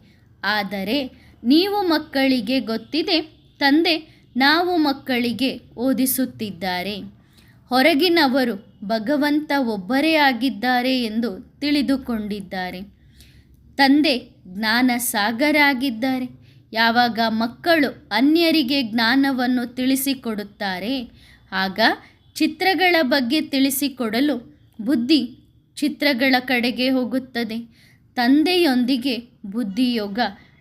ಆದರೆ ನೀವು ಮಕ್ಕಳಿಗೆ ಗೊತ್ತಿದೆ, ತಂದೆ ನಾವು ಮಕ್ಕಳಿಗೆ ಓದಿಸುತ್ತಿದ್ದಾರೆ. ಹೊರಗಿನವರು ಭಗವಂತ ಒಬ್ಬರೇ ಆಗಿದ್ದಾರೆ ಎಂದು ತಿಳಿದುಕೊಂಡಿದ್ದಾರೆ. ತಂದೆ ಜ್ಞಾನ ಸಾಗರ ಆಗಿದ್ದಾರೆ. ಯಾವಾಗ ಮಕ್ಕಳು ಅನ್ಯರಿಗೆ ಜ್ಞಾನವನ್ನು ತಿಳಿಸಿಕೊಡುತ್ತಾರೆ, ಆಗ ಚಿತ್ರಗಳ ಬಗ್ಗೆ ತಿಳಿಸಿಕೊಡಲು ಬುದ್ಧಿ ಚಿತ್ರಗಳ ಕಡೆಗೆ ಹೋಗುತ್ತದೆ. ತಂದೆಯೊಂದಿಗೆ ಬುದ್ಧಿಯೋಗ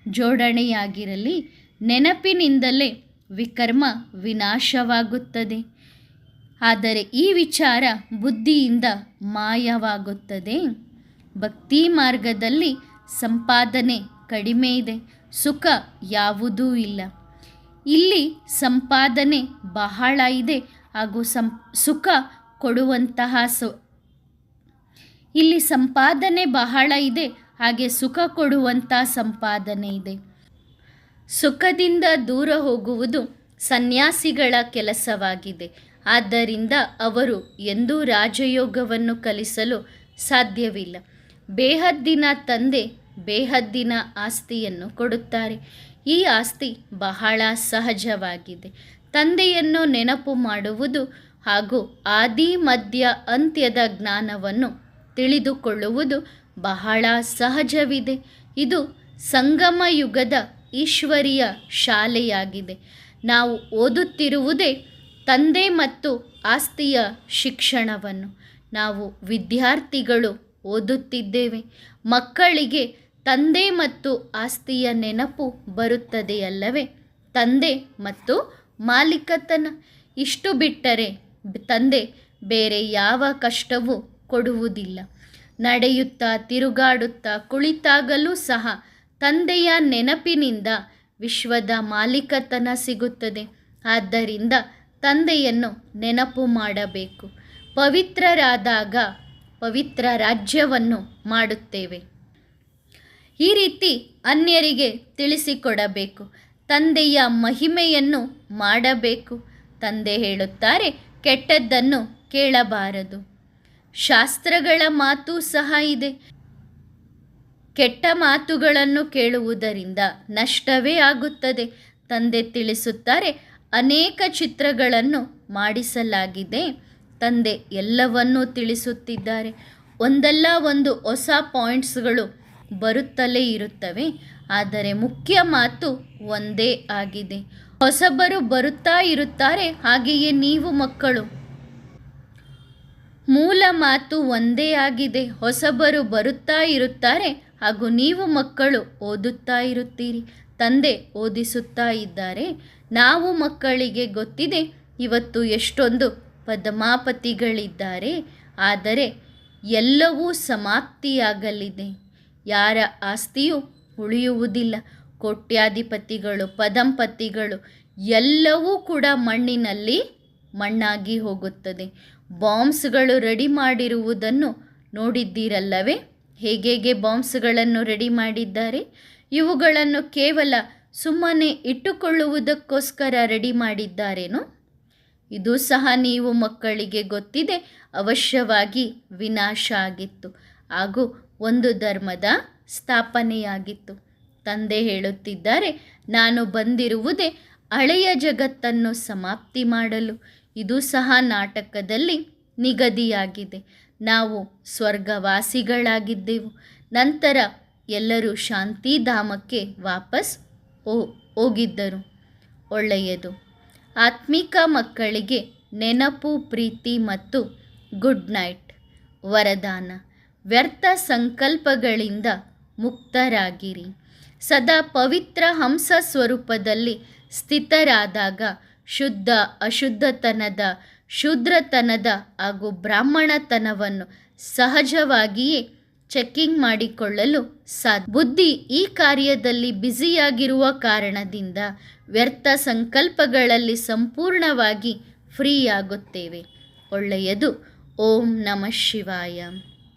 ಜೋಡಣೆಯಾಗಿರಲಿ. ನೆನಪಿನಿಂದಲೇ ವಿಕರ್ಮ ವಿನಾಶವಾಗುತ್ತದೆ. ಆದರೆ ಈ ವಿಚಾರ ಬುದ್ಧಿಯಿಂದ ಮಾಯವಾಗುತ್ತದೆ. ಭಕ್ತಿ ಮಾರ್ಗದಲ್ಲಿ ಸಂಪಾದನೆ ಕಡಿಮೆ ಇದೆ, ಸುಖ ಯಾವುದೂ ಇಲ್ಲ. ಇಲ್ಲಿ ಸಂಪಾದನೆ ಬಹಳ ಇದೆ ಹಾಗೂ ಸುಖ ಕೊಡುವಂತಹ ಇಲ್ಲಿ ಸಂಪಾದನೆ ಬಹಳ ಇದೆ, ಹಾಗೆ ಸುಖ ಕೊಡುವಂಥ ಸಂಪಾದನೆ ಇದೆ. ಸುಖದಿಂದ ದೂರ ಹೋಗುವುದು ಸನ್ಯಾಸಿಗಳ ಕೆಲಸವಾಗಿದೆ. ಆದ್ದರಿಂದ ಅವರು ಎಂದೂ ರಾಜಯೋಗವನ್ನು ಕಲಿಸಲು ಸಾಧ್ಯವಿಲ್ಲ. ಬೇಹದ್ದಿನ ತಂದೆ ಬೇಹದ್ದಿನ ಆಸ್ತಿಯನ್ನು ಕೊಡುತ್ತಾರೆ. ಈ ಆಸ್ತಿ ಬಹಳ ಸಹಜವಾಗಿದೆ. ತಂದೆಯನ್ನು ನೆನಪು ಮಾಡುವುದು ಹಾಗೂ ಆದಿ ಮಧ್ಯ ಅಂತ್ಯದ ಜ್ಞಾನವನ್ನು ತಿಳಿದುಕೊಳ್ಳುವುದು ಬಹಳ ಸಹಜವಿದೆ. ಇದು ಸಂಗಮ ಯುಗದ ಈಶ್ವರೀಯ ಶಾಲೆಯಾಗಿದೆ. ನಾವು ಓದುತ್ತಿರುವುದೇ ತಂದೆ ಮತ್ತು ಆಸ್ತಿಯ ಶಿಕ್ಷಣವನ್ನು. ನಾವು ವಿದ್ಯಾರ್ಥಿಗಳು ಓದುತ್ತಿದ್ದೇವೆ. ಮಕ್ಕಳಿಗೆ ತಂದೆ ಮತ್ತು ಆಸ್ತಿಯ ನೆನಪು ಬರುತ್ತದೆಯಲ್ಲವೇ? ತಂದೆ ಮತ್ತು ಮಾಲೀಕತನ ಇಷ್ಟು ಬಿಟ್ಟರೆ ತಂದೆ ಬೇರೆ ಯಾವ ಕಷ್ಟವೂ ಕೊಡುವುದಿಲ್ಲ. ನಡೆಯುತ್ತಾ ತಿರುಗಾಡುತ್ತಾ ಕುಳಿತಾಗಲೂ ಸಹ ತಂದೆಯ ನೆನಪಿನಿಂದ ವಿಶ್ವದ ಮಾಲೀಕತನ ಸಿಗುತ್ತದೆ. ಆದ್ದರಿಂದ ತಂದೆಯನ್ನು ನೆನಪು ಮಾಡಬೇಕು. ಪವಿತ್ರರಾದಾಗ ಪವಿತ್ರ ರಾಜ್ಯವನ್ನು ಮಾಡುತ್ತೇವೆ. ಈ ರೀತಿ ಅನ್ಯರಿಗೆ ತಿಳಿಸಿಕೊಡಬೇಕು. ತಂದೆಯ ಮಹಿಮೆಯನ್ನು ಮಾಡಬೇಕು. ತಂದೆ ಹೇಳುತ್ತಾರೆ, ಕೆಟ್ಟದ್ದನ್ನು ಕೇಳಬಾರದು. ಶಾಸ್ತ್ರಗಳ ಮಾತು ಸಹ ಇದೆ. ಕೆಟ್ಟ ಮಾತುಗಳನ್ನು ಕೇಳುವುದರಿಂದ ನಷ್ಟವೇ ಆಗುತ್ತದೆ. ತಂದೆ ತಿಳಿಸುತ್ತಾರೆ, ಅನೇಕ ಚಿತ್ರಗಳನ್ನು ಮಾಡಿಸಲಾಗಿದೆ. ತಂದೆ ಎಲ್ಲವನ್ನೂ ತಿಳಿಸುತ್ತಿದ್ದಾರೆ. ಒಂದಲ್ಲ ಒಂದು ಹೊಸ ಪಾಯಿಂಟ್ಸ್ಗಳು ಬರುತ್ತಲೇ ಇರುತ್ತವೆ. ಆದರೆ ಮುಖ್ಯ ಮಾತು ಒಂದೇ ಆಗಿದೆ. ಹೊಸಬರು ಬರುತ್ತಾ ಇರುತ್ತಾರೆ, ಹಾಗೆಯೇ ನೀವು ಮಕ್ಕಳು. ಮೂಲ ಮಾತು ಒಂದೇ ಆಗಿದೆ. ಹೊಸಬರು ಬರುತ್ತಾ ಇರುತ್ತಾರೆ ಹಾಗೂ ನೀವು ಮಕ್ಕಳು ಓದುತ್ತಾ ಇರುತ್ತೀರಿ. ತಂದೆ ಓದಿಸುತ್ತಾ ಇದ್ದಾರೆ. ನಾವು ಮಕ್ಕಳಿಗೆ ಗೊತ್ತಿದೆ ಇವತ್ತು ಎಷ್ಟೊಂದು ಪದ್ಮಾಪತಿಗಳಿದ್ದಾರೆ, ಆದರೆ ಎಲ್ಲವೂ ಸಮಾಪ್ತಿಯಾಗಲಿದೆ. ಯಾರ ಆಸ್ತಿಯೂ ಉಳಿಯುವುದಿಲ್ಲ. ಕೋಟ್ಯಾಧಿಪತಿಗಳು, ಪದಂಪತಿಗಳು ಎಲ್ಲವೂ ಕೂಡ ಮಣ್ಣಿನಲ್ಲಿ ಮಣ್ಣಾಗಿ ಹೋಗುತ್ತದೆ. ಬಾಂಬ್ಸ್ಗಳು ರೆಡಿ ಮಾಡಿರುವುದನ್ನು ನೋಡಿದ್ದೀರಲ್ಲವೇ? ಹೇಗೆ ಬಾಂಬ್ಸ್ಗಳನ್ನು ರೆಡಿ ಮಾಡಿದ್ದಾರೆ. ಇವುಗಳನ್ನು ಕೇವಲ ಸುಮ್ಮನೆ ಇಟ್ಟುಕೊಳ್ಳುವುದಕ್ಕೋಸ್ಕರ ರೆಡಿ ಮಾಡಿದ್ದಾರೇನೋ? ಇದು ಸಹ ನೀವು ಮಕ್ಕಳಿಗೆ ಗೊತ್ತಿದೆ, ಅವಶ್ಯವಾಗಿ ವಿನಾಶ ಆಗಿತ್ತು ಹಾಗೂ ಒಂದು ಧರ್ಮದ ಸ್ಥಾಪನೆಯಾಗಿತ್ತು. ತಂದೆ ಹೇಳುತ್ತಿದ್ದಾರೆ, ನಾನು ಬಂದಿರುವುದೇ ಹಳೆಯ ಜಗತ್ತನ್ನು ಸಮಾಪ್ತಿ ಮಾಡಲು. ಇದು ಸಹ ನಾಟಕದಲ್ಲಿ ನಿಗದಿಯಾಗಿದೆ. ನಾವು ಸ್ವರ್ಗವಾಸಿಗಳಾಗಿದ್ದೆವು. ನಂತರ ಎಲ್ಲರೂ ಶಾಂತಿಧಾಮಕ್ಕೆ ವಾಪಸ್ ಹೋಗಿದ್ದರು. ಒಳ್ಳೆಯದು. ಆತ್ಮಿಕ ಮಕ್ಕಳಿಗೆ ನೆನಪು, ಪ್ರೀತಿ ಮತ್ತು ಗುಡ್ ನೈಟ್. ವರದಾನ: ವ್ಯರ್ಥ ಸಂಕಲ್ಪಗಳಿಂದ ಮುಕ್ತರಾಗಿರಿ. ಸದಾ ಪವಿತ್ರ ಹಂಸ ಸ್ವರೂಪದಲ್ಲಿ ಸ್ಥಿತರಾದಾಗ ಶುದ್ಧ, ಅಶುದ್ಧತನದ, ಶೂದ್ರತನದ ಹಾಗೂ ಬ್ರಾಹ್ಮಣತನವನ್ನು ಸಹಜವಾಗಿಯೇ ಚೆಕ್ಕಿಂಗ್ ಮಾಡಿಕೊಳ್ಳಲು ಸಾಧ್ಯ. ಬುದ್ಧಿ ಈ ಕಾರ್ಯದಲ್ಲಿ ಬ್ಯುಸಿಯಾಗಿರುವ ಕಾರಣದಿಂದ ವ್ಯರ್ಥ ಸಂಕಲ್ಪಗಳಲ್ಲಿ ಸಂಪೂರ್ಣವಾಗಿ ಫ್ರೀ ಆಗುತ್ತೇವೆ. ಒಳ್ಳೆಯದು. ಓಂ ನಮಃ ಶಿವಾಯ.